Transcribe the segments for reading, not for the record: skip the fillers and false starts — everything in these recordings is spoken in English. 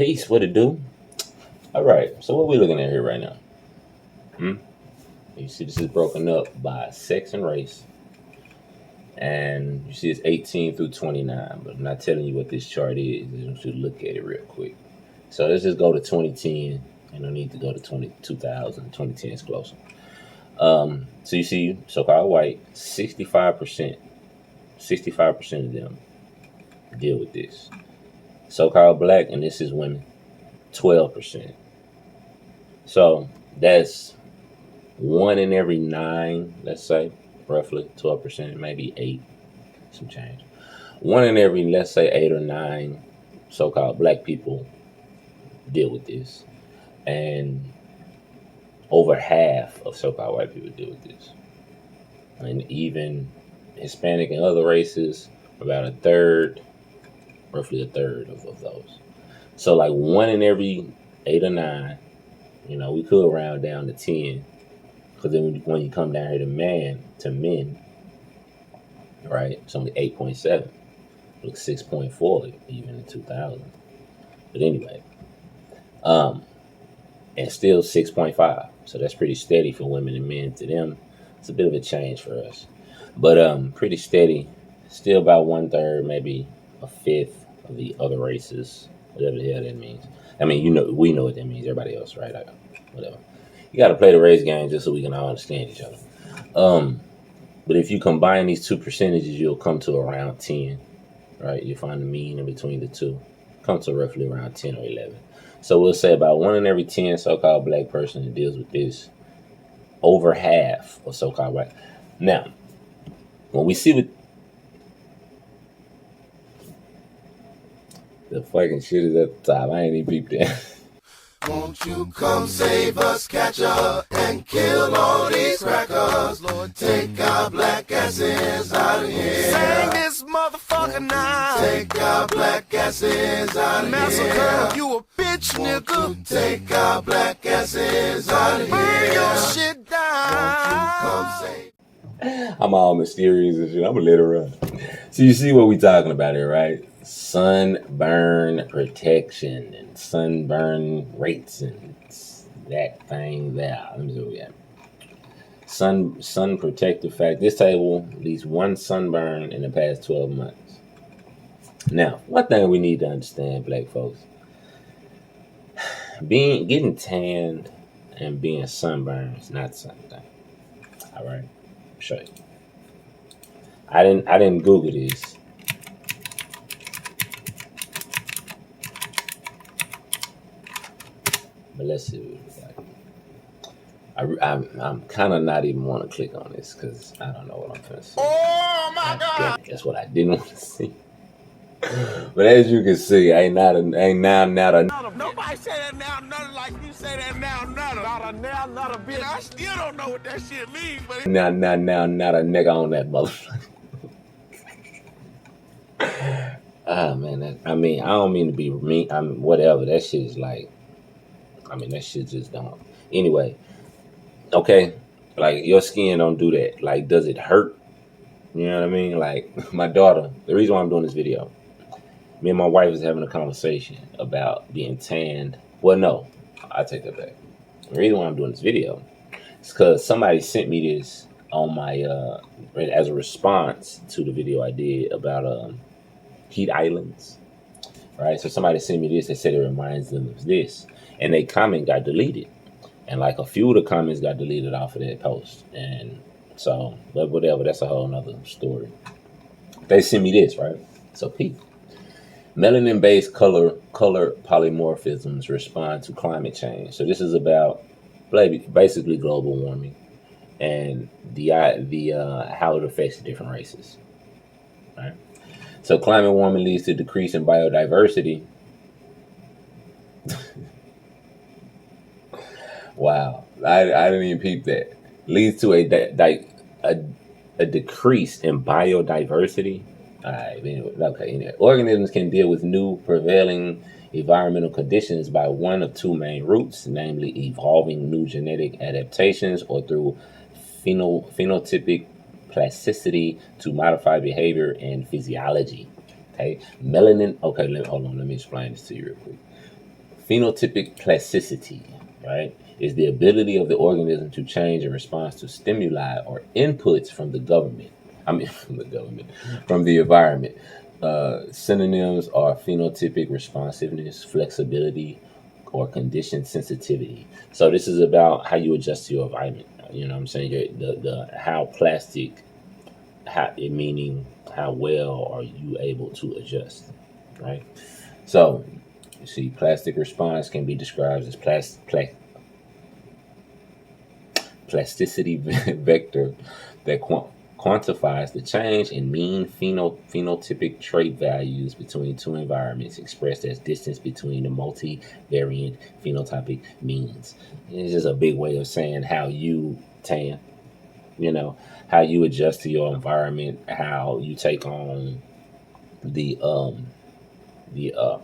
Peace, what it do? All right, so what we looking at here right now? Hmm? You see this is broken up by sex and race. And you see it's 18 through 29, but I'm not telling you what this chart is. You should look at it real quick. So let's just go to 2010. And no need to go to 2000. 2010 is closer. So you see so-called white, 65%. 65% of them deal with this. So-called black, and this is women, 12%. So that's 1 in every 9, let's say, roughly 12%, maybe 8, some change. 1 in every, let's say, 8 or 9 so-called black people deal with this. And over half of so-called white people deal with this. And even Hispanic and other races, about a third, roughly a third of those. So like 1 in every 8 or 9, we could round down to 10. Because then when you come down here to men, right, it's only 8.7. Look, 6.4 even in 2000. But anyway, and still 6.5. So that's pretty steady for women and men. To them, it's a bit of a change for us. But pretty steady. Still about 1/3, maybe a fifth of the other races, whatever the hell that means. I mean, we know what that means. Everybody else, right? Whatever. You got to play the race game just so we can all understand each other. But if you combine these two percentages, you'll come to around 10, right? You find the mean in between the two. Come to roughly around 10 or 11. So we'll say about 1 in every 10 so-called black person that deals with this, over half of so-called white. Now, when we see what the fucking shit is at the top, I ain't even peeped that. Won't you come save us, catch up, and kill all these crackers? Lord, take our black asses out of here. Sing this motherfucker now. Take our black asses out of here. You a bitch, nigga. Won't you take our black asses out of here. Burn your shit down. Won't you come save? I'm all mysterious and shit. I'm gonna let it run. So you see what we talking about here, right? Sunburn protection and sunburn rates and that thing there. Let me see what we have. Sun protective fact. This table leads 1 sunburn in the past 12 months. Now, one thing we need to understand, black folks, getting tanned and being sunburned is not the same thing. All right, I'll show you. I didn't Google this. But let's see what we got. I'm kind of not even want to click on this because I don't know what I'm gonna see. Oh my God! That's what I didn't want to see. But as you can see, ain't now not a. Nobody say that now, nothing like you say that now, nothing. Not a now, not a bitch. I still don't know what that shit means, but Now, not a nigga on that motherfucker. Ah man, I don't mean to be mean. Whatever. That shit is like. That shit just don't. Anyway, okay, like your skin don't do that. Like, does it hurt? You know what I mean? Like my daughter. The reason why I'm doing this video, me and my wife was having a conversation about being tanned. Well, no, I take that back. The reason why I'm doing this video is because somebody sent me this on my as a response to the video I did about heat islands. Right? So somebody sent me this. They said it reminds them of this. And their comment got deleted. And like a few of the comments got deleted off of that post. And so, but whatever, that's a whole nother story. They sent me this, right? So Pete. Melanin-based color polymorphisms respond to climate change. So this is about basically global warming and the how it affects the different races. Right? So climate warming leads to decrease in biodiversity. Wow, I didn't even peep that. Leads to a decrease in biodiversity. All right, anyway. Organisms can deal with new prevailing environmental conditions by one of two main routes, namely evolving new genetic adaptations or through phenotypic plasticity to modify behavior and physiology. Okay, melanin. Okay, hold on. Let me explain this to you real quick. Phenotypic plasticity, right, is the ability of the organism to change in response to stimuli or inputs from the government. From the environment. Synonyms are phenotypic responsiveness, flexibility, or condition sensitivity. So this is about how you adjust to your environment. You know what I'm saying? The how plastic, meaning how well are you able to adjust, right? So you see, plastic response can be described as plasticity vector that quantifies the change in mean phenotypic trait values between two environments, expressed as distance between the multivariate phenotypic means. It's just a big way of saying how you how you adjust to your environment, how you take on the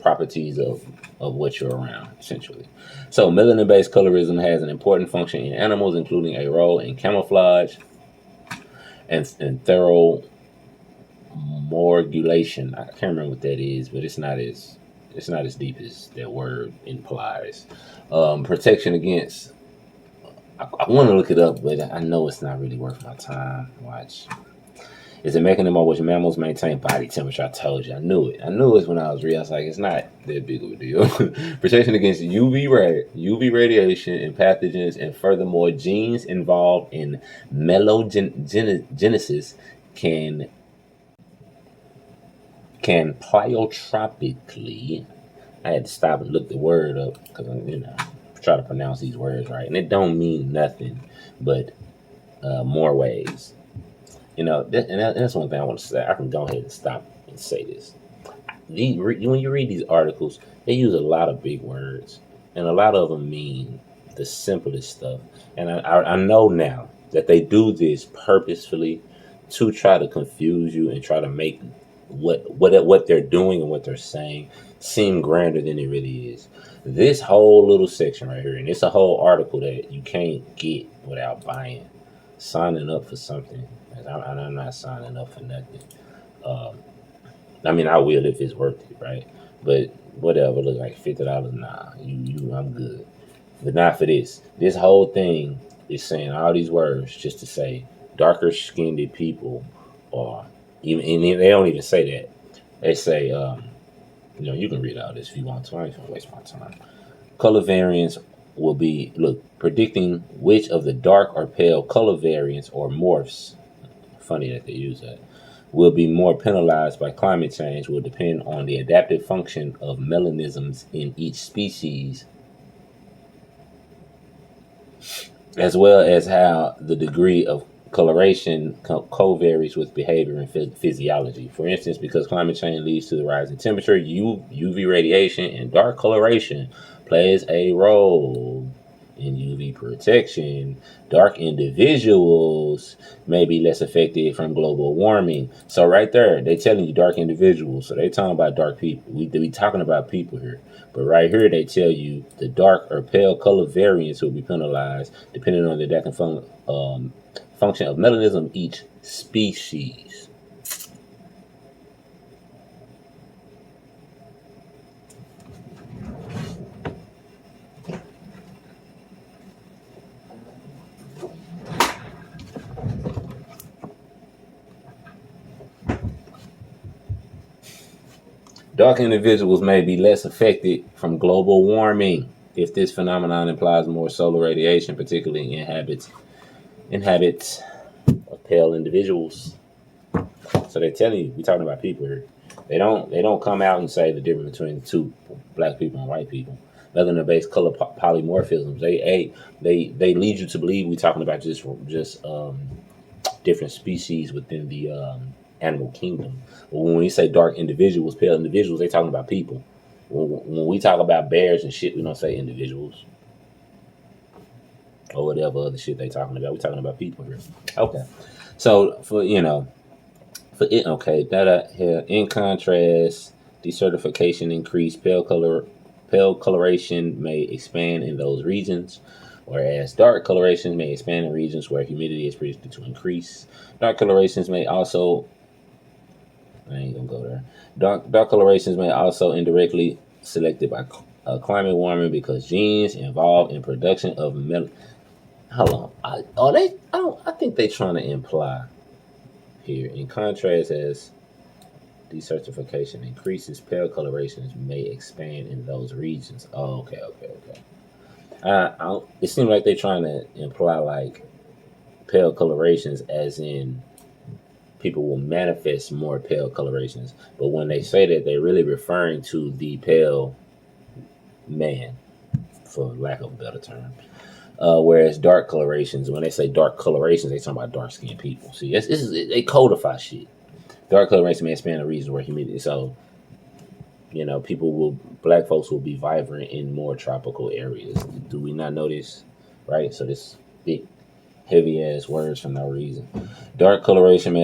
properties of what you're around, essentially. So melanin-based colorism has an important function in animals, including a role in camouflage and thermomorgulation. I can't remember what that is, but it's not as deep as that word implies. Protection against. I want to look it up, but I know it's not really worth my time. Watch. It's a mechanism by which mammals maintain body temperature. I told you. I knew it. I knew it when I was real. I was like, it's not that big of a deal. Protection against UV radiation and pathogens, and furthermore, genes involved in melogenesis can pleiotropically. I had to stop and look the word up because try to pronounce these words right, and it don't mean nothing but more ways. And that's one thing I want to say. I can go ahead and stop and say this. When you read these articles, they use a lot of big words, and a lot of them mean the simplest stuff. And I know now that they do this purposefully to try to confuse you and try to make what they're doing and what they're saying seem grander than it really is. This whole little section right here, and it's a whole article that you can't get without signing up for something. I'm not signing up for nothing. I mean, I will if it's worth it, right? But whatever, look like $50. Nah, I'm good. But not for this. This whole thing is saying all these words just to say darker skinned people, or even, and they don't even say that. They say, you can read all this if you want to. I ain't gonna waste my time. Color variants will be predicting which of the dark or pale color variants or morphs. Funny that they use that. Will be more penalized by climate change will depend on the adaptive function of melanisms in each species, as well as how the degree of coloration co-varies with behavior and physiology. For instance, because climate change leads to the rise in temperature, UV radiation and dark coloration plays a role in UV protection. Dark individuals may be less affected from global warming. So right there, they telling you dark individuals. So they talking about dark people. We talking about people here. But right here, they tell you the dark or pale color variants will be penalized depending on the adaptive function of melanism each species. Dark individuals may be less affected from global warming if this phenomenon implies more solar radiation, particularly inhabits of pale individuals. So they're telling you, we're talking about people here. They don't come out and say the difference between the two, black people and white people. Melanin-based color polymorphisms. They lead you to believe we're talking about just different species within the animal kingdom. But when we say dark individuals, pale individuals, they talking about people. When we talk about bears and shit, we don't say individuals or whatever other shit they talking about. We're talking about people here. Okay. So in contrast, desertification increased pale coloration may expand in those regions, whereas dark coloration may expand in regions where humidity is predicted to increase. Dark colorations may also indirectly selected by climate warming because genes involved in production of melanin. Hold on. I think they trying to imply here. In contrast, as desertification increases, pale colorations may expand in those regions. Oh, okay. It seems like they're trying to imply like pale colorations, as in people will manifest more pale colorations. But when they say that, they're really referring to the pale man, for lack of a better term. Whereas dark colorations, when they say dark colorations, they talking about dark skinned people. See, they codify shit. Dark coloration may expand the regions where humidity. So, black folks will be vibrant in more tropical areas. Do we not know this? Right? So this big, heavy ass words for no reason. Dark coloration may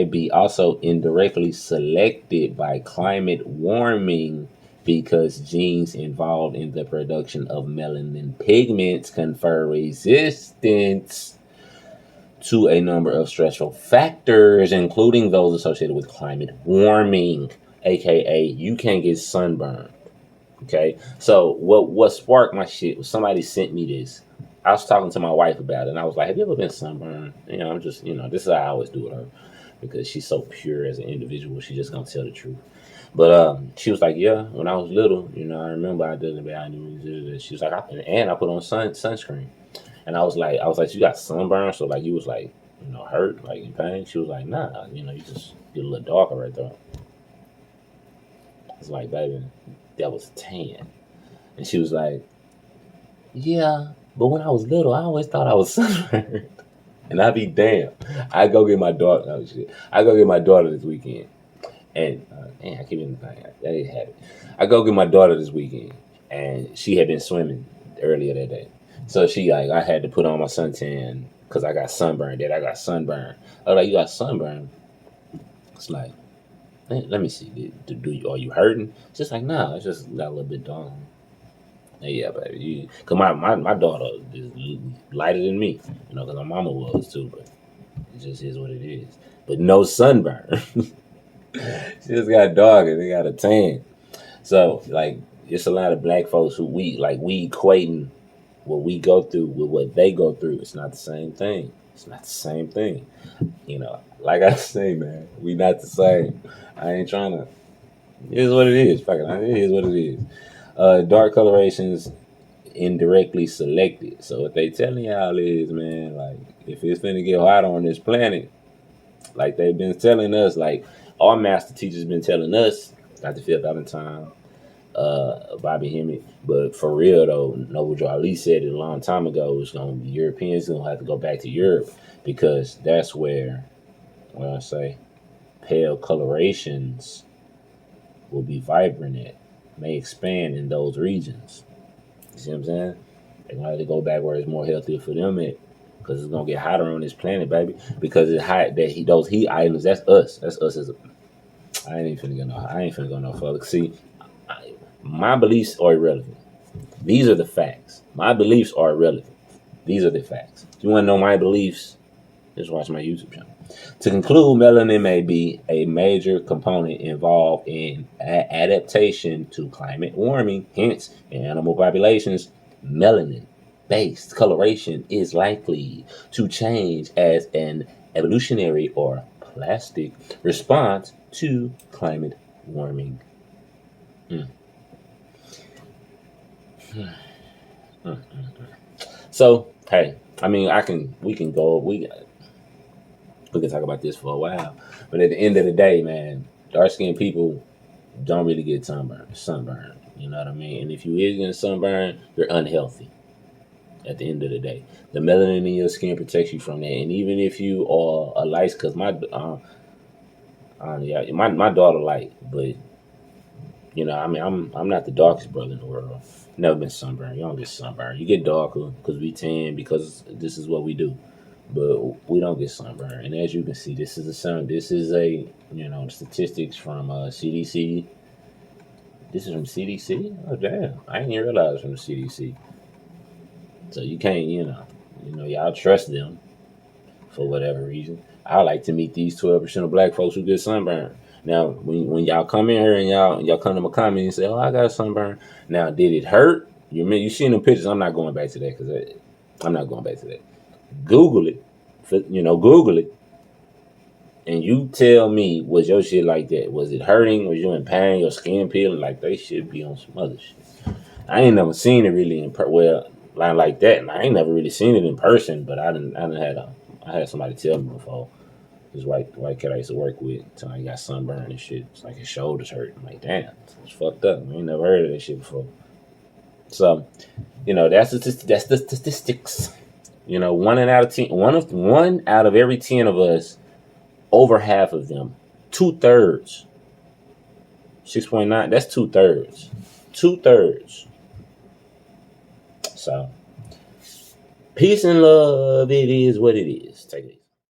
be also indirectly selected by climate warming because genes involved in the production of melanin pigments confer resistance to a number of stressful factors, including those associated with climate warming, aka you can't get sunburned. Okay, so what sparked my shit was somebody sent me this. I was talking to my wife about it, and I was like, "Have you ever been sunburned?" I'm just, this is how I always do with her because she's so pure as an individual. She's just gonna tell the truth. But she was like, "Yeah, when I was little, I remember I did it." She was like, "And I put on sunscreen." And I was like, "You got sunburn?" So like, you was like, hurt, like in pain. She was like, "Nah, you just get a little darker right there." It's like, baby, that was tan. And she was like, "Yeah, but when I was little, I always thought I was sunburned." And I'd be damned. I go get my daughter. Oh shit! I go get my daughter this weekend, and I keep in the thing. I didn't have it. I go get my daughter this weekend, and she had been swimming earlier that day. So she like, I had to put on my suntan because I got sunburned. I got sunburned. I was like, "You got sunburned?" It's like, let me see. Are you hurting? She's like, "Nah, it's just got a little bit dark." Yeah, baby. Cause my daughter is lighter than me, because my mama was too. But it just is what it is. But no sunburn. She just got dark and they got a tan. So like, it's a lot of black folks who we equating what we go through with what they go through. It's not the same thing. It's not the same thing. Like I say, man, we not the same. I ain't trying to. It is what it is. Fuck it. It is what it is. Dark colorations indirectly selected. So what they telling y'all is, man, like, if it's finna get hot on this planet, like they've been telling us, like our master teachers been telling us, Dr. Phil Valentine, Bobby Hemmett, but for real though, Noble Joe Ali said it a long time ago, Europeans gonna have to go back to Europe because that's where I say pale colorations will be vibrant at, may expand in those regions. You see what I'm saying? They're gonna have to go back where it's more healthier for them at, because it's gonna get hotter on this planet, baby. Because it's hot those heat islands. That's us. That's us as a. I ain't finna go no further. See, my beliefs are irrelevant. These are the facts. My beliefs are irrelevant. These are the facts. If you want to know my beliefs, just watch my YouTube channel. To conclude, melanin may be a major component involved in adaptation to climate warming. Hence, in animal populations, melanin-based coloration is likely to change as an evolutionary or plastic response to climate warming. So, hey, I mean, we can talk about this for a while, but at the end of the day, man, dark-skinned people don't really get sunburn. You know what I mean? And if you is getting sunburn, you're unhealthy. At the end of the day, the melanin in your skin protects you from that. And even if you are a light, because my daughter light, but I mean, I'm not the darkest brother in the world. Never been sunburned. You don't get sunburned. You get darker because we tan, because this is what we do. But we don't get sunburned. And as you can see, this is a statistics from CDC. This is from CDC? Oh, damn. I didn't even realize it was from the CDC. So you can't, y'all trust them for whatever reason. I like to meet these 12% of black folks who get sunburned. Now, when y'all come in here and y'all come to my comment and say, "Oh, I got a sunburn." Now, did it hurt? You seen the pictures? I'm not going back to that because I'm not going back to that. Google it, Google it, and you tell me, was your shit like that? Was it hurting? Was you in pain? Your skin peeling? Like they should be on some other shit. I ain't never seen it really like that, and I ain't never really seen it in person. But I had somebody tell me before. This white kid I used to work with until he got sunburned and shit. It's like his shoulders hurt. I'm like, damn, it's fucked up. I ain't never heard of that shit before. So, that's the statistics. 1 out of every 10 of us, over half of them, 2/3, 6.9. That's 2/3, 2/3. So, peace and love. It is what it is. Take it.